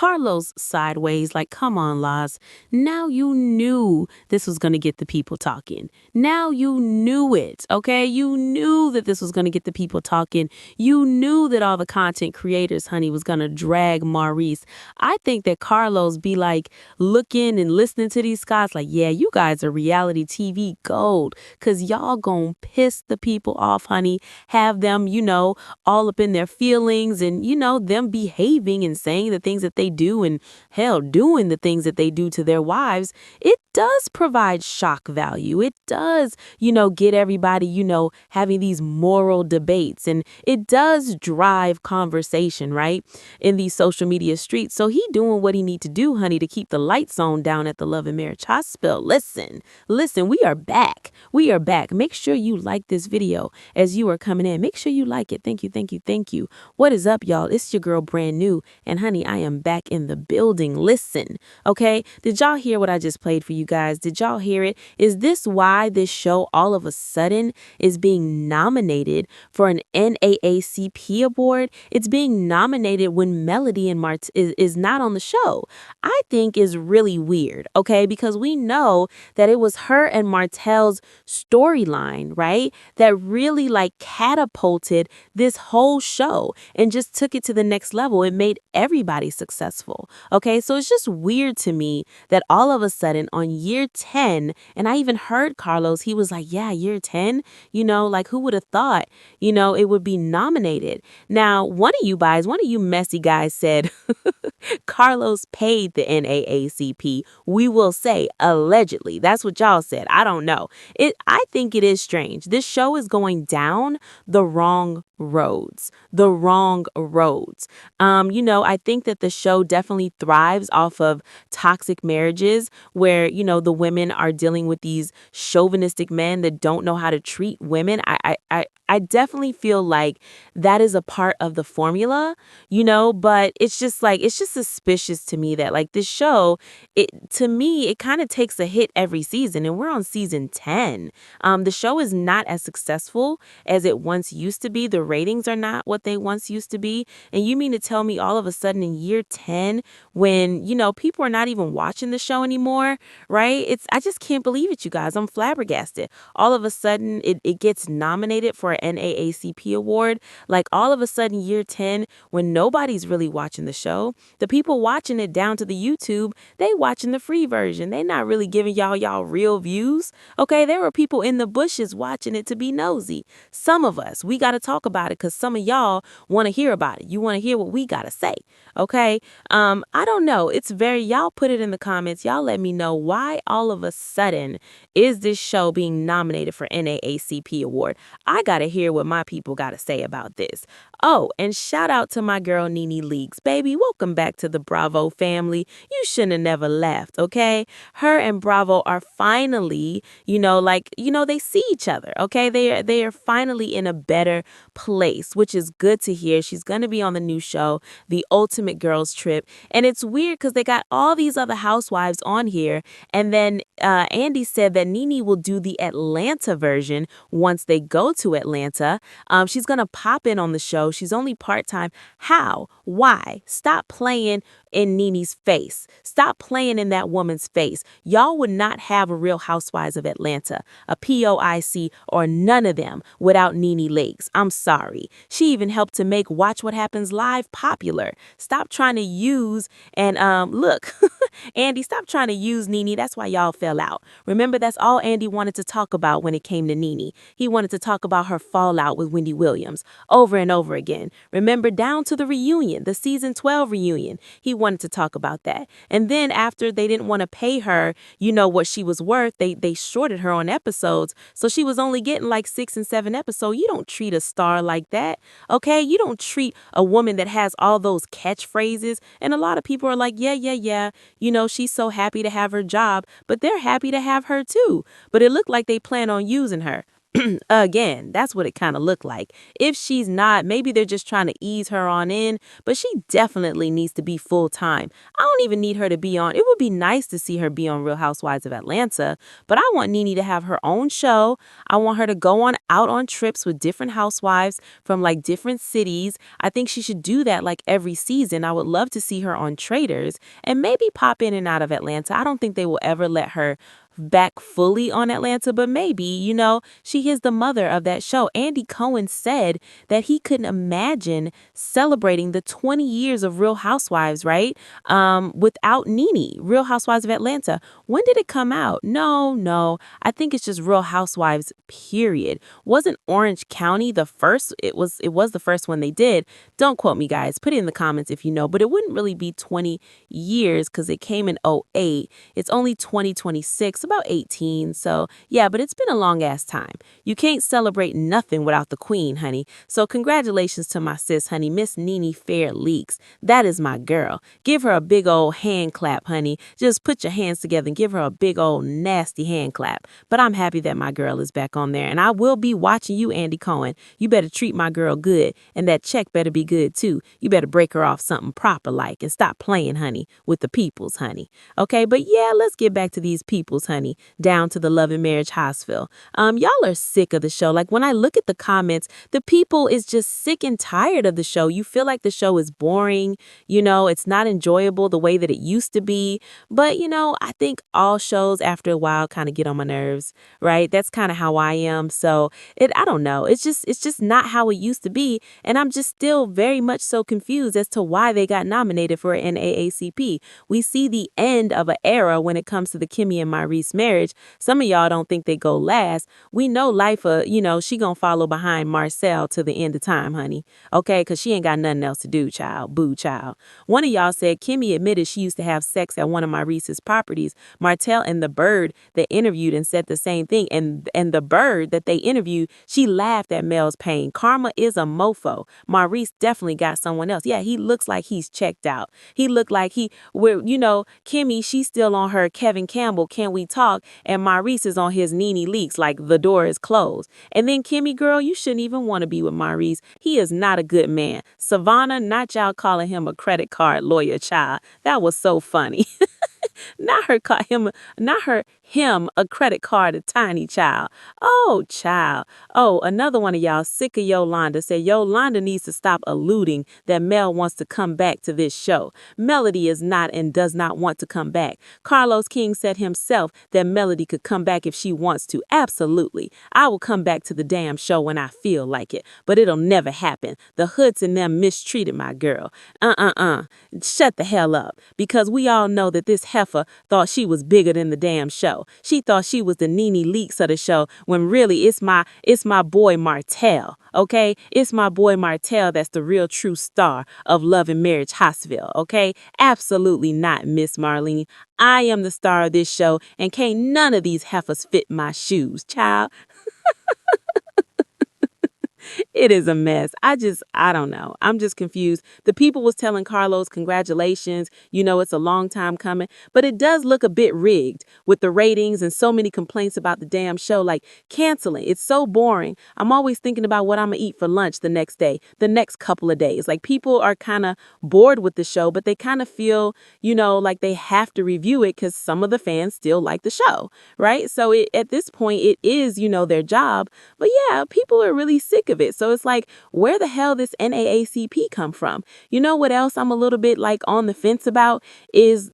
Carlos sideways, like, come on, Laz. Now you knew this was going to get the people talking. Now you knew it, okay? You knew that this was going to get the people talking. You knew that all the content creators, honey, was going to drag Maurice. I think that Carlos be like looking and listening to these guys like, yeah, you guys are reality TV gold because y'all gonna piss the people off, honey. Have them, all up in their feelings and, them behaving and saying the things that they do and hell, doing the things that they do to their wives. It does provide shock value. It does, get everybody, having these moral debates, and it does drive conversation, right, in these social media streets. So he doing what he need to do, honey, to keep the lights on down at the Love and Marriage Hospital. Listen, we are back. We are back. Make sure you like this video as you are coming in. Make sure you like it. Thank you, thank you, thank you. What is up, y'all? It's your girl, Brand New, and honey, I am back in the building. Listen, okay? Did y'all hear what I just played for you guys? Did y'all hear it? Is this why this show all of a sudden is being nominated for an NAACP award? It's being nominated when Melody and Mart is not on the show. I think is really weird, okay? Because we know that it was her and Martell's storyline, right, that really like catapulted this whole show and just took it to the next level. It made everybody successful, okay? So it's just weird to me that all of a sudden on year 10, and I even heard Carlos, he was like, yeah, year 10, like who would have thought, it would be nominated. Now, one of you messy guys said, Carlos paid the NAACP. We will say allegedly. That's what y'all said. I don't know. I think it is strange. This show is going down the wrong roads. I think that the show definitely thrives off of toxic marriages where, the women are dealing with these chauvinistic men that don't know how to treat women. I definitely feel like that is a part of the formula, but it's just suspicious to me that like this show, to me, it kind of takes a hit every season, and we're on season 10. The show is not as successful as it once used to be. The ratings are not what they once used to be. And you mean to tell me all of a sudden in year 10, when, people are not even watching the show anymore, right? I just can't believe it, you guys. I'm flabbergasted. All of a sudden, it gets nominated for an NAACP award. Like all of a sudden, year 10, when nobody's really watching the show, the people watching it down to the YouTube, they watching the free version. They not really giving y'all real views. Okay, there were people in the bushes watching it to be nosy. Some of us, we got to talk about it because some of y'all want to hear about it. You want to hear what we got to say. Okay, I don't know. Y'all put it in the comments. Y'all let me know why all of a sudden is this show being nominated for NAACP award. I got to hear what my people got to say about this. Oh, and shout out to my girl Nene Leakes. Baby, welcome back to the Bravo family. You shouldn't have never left, okay? Her and Bravo are finally, they see each other, okay? They are finally in a better place, which is good to hear. She's going to be on the new show, The Ultimate Girls Trip. And it's weird because they got all these other housewives on here. And then Andy said that Nene will do the Atlanta version once they go to Atlanta. She's going to pop in on the show. She's only part-time. How? Why? Stop playing in Nene's face. Stop playing in that woman's face. Y'all would not have a Real Housewives of Atlanta, a POIC, or none of them without Nene Leakes. I'm sorry. She even helped to make Watch What Happens Live popular. Stop trying to use look, Andy, stop trying to use Nene. That's why y'all fell out. Remember, that's all Andy wanted to talk about when it came to Nene. He wanted to talk about her fallout with Wendy Williams over and over again. Remember, down to the reunion, the season 12 reunion. He wanted to talk about that. And then after they didn't want to pay her, what she was worth, they shorted her on episodes. So she was only getting like 6 and 7 episodes. You don't treat a star like that, okay? You don't treat a woman that has all those catchphrases. And a lot of people are like, yeah. She's so happy to have her job, but they're happy to have her too. But it looked like they plan on using her. Again, that's what it kind of looked like. If she's not, maybe they're just trying to ease her on in, but she definitely needs to be full time. I don't even need her to be on. It would be nice to see her be on Real Housewives of Atlanta, but I want Nene to have her own show. I want her to go on out on trips with different housewives from like different cities. I think she should do that like every season. I would love to see her on Traders and maybe pop in and out of Atlanta. I don't think they will ever let her back fully on Atlanta, but maybe, she is the mother of that show. Andy Cohen said that he couldn't imagine celebrating the 20 years of Real Housewives, right? Without Nene, Real Housewives of Atlanta. When did it come out? No. I think it's just Real Housewives, period. Wasn't Orange County the first? It was the first one they did. Don't quote me, guys. Put it in the comments if you know, but it wouldn't really be 20 years because it came in '08. It's only 2026, about 18. So yeah, but it's been a long ass time. You can't celebrate nothing without the queen, honey. So congratulations to my sis, honey, Miss Nene Fair Leaks. That is my girl. Give her a big old hand clap, honey. Just put your hands together and give her a big old nasty hand clap. But I'm happy that my girl is back on there, and I will be watching you, Andy Cohen. You better treat my girl good, and that check better be good too. You better break her off something proper like and stop playing, honey, with the peoples, honey. Okay, but yeah, let's get back to these peoples, honey, down to the Love and Marriage Huntsville. Y'all are sick of the show. Like when I look at the comments, the people is just sick and tired of the show. You feel like the show is boring, it's not enjoyable the way that it used to be. But, I think all shows after a while kind of get on my nerves, right? That's kind of how I am. So I don't know. It's just not how it used to be. And I'm just still very much so confused as to why they got nominated for an NAACP. We see the end of an era when it comes to the Kimmy and Maurice marriage. Some of y'all don't think they go last. We know life, she gonna follow behind Marcel to the end of time, honey. Okay, because she ain't got nothing else to do, child. Boo, child. One of y'all said Kimmy admitted she used to have sex at one of Maurice's properties. Martell and the bird they interviewed and said the same thing. And the bird that they interviewed, she laughed at Mel's pain. Karma is a mofo. Maurice definitely got someone else. Yeah, he looks like he's checked out. He looked like Kimmy, she's still on her Kevin Campbell, Can We Talk? And Maurice is on his Nene Leaks, like the door is closed. And then Kimmy, girl, you shouldn't even want to be with Maurice. He is not a good man. Savannah, not y'all calling him a credit card lawyer, child. That was so funny. Not her call him, not her him a credit card a tiny child. Oh, child. Oh, another one of y'all sick of Yolanda said Yolanda needs to stop alluding that Mel wants to come back to this show. Melody is not and does not want to come back. Carlos King said himself that Melody could come back if she wants to. Absolutely. I will come back to the damn show when I feel like it, but it'll never happen. The hoods and them mistreated my girl. Shut the hell up, because we all know that this heifer thought she was bigger than the damn show. She thought she was the Nene Leaks of the show when really it's my boy Martell, okay? It's my boy Martell that's the real true star of Love and Marriage Huntsville, okay? Absolutely not, Miss Marlene. I am the star of this show, and can't none of these heifers fit my shoes, child. It is a mess. I don't know. I'm just confused. The people was telling Carlos, congratulations. It's a long time coming, but it does look a bit rigged with the ratings and so many complaints about the damn show, like canceling. It's so boring. I'm always thinking about what I'm going to eat for lunch the next day, the next couple of days. Like people are kind of bored with the show, but they kind of feel, like they have to review it because some of the fans still like the show, right? So at this point, it is, their job. But yeah, people are really sick of it. So it's like, where the hell this NAACP come from? You know what else I'm a little bit like on the fence about is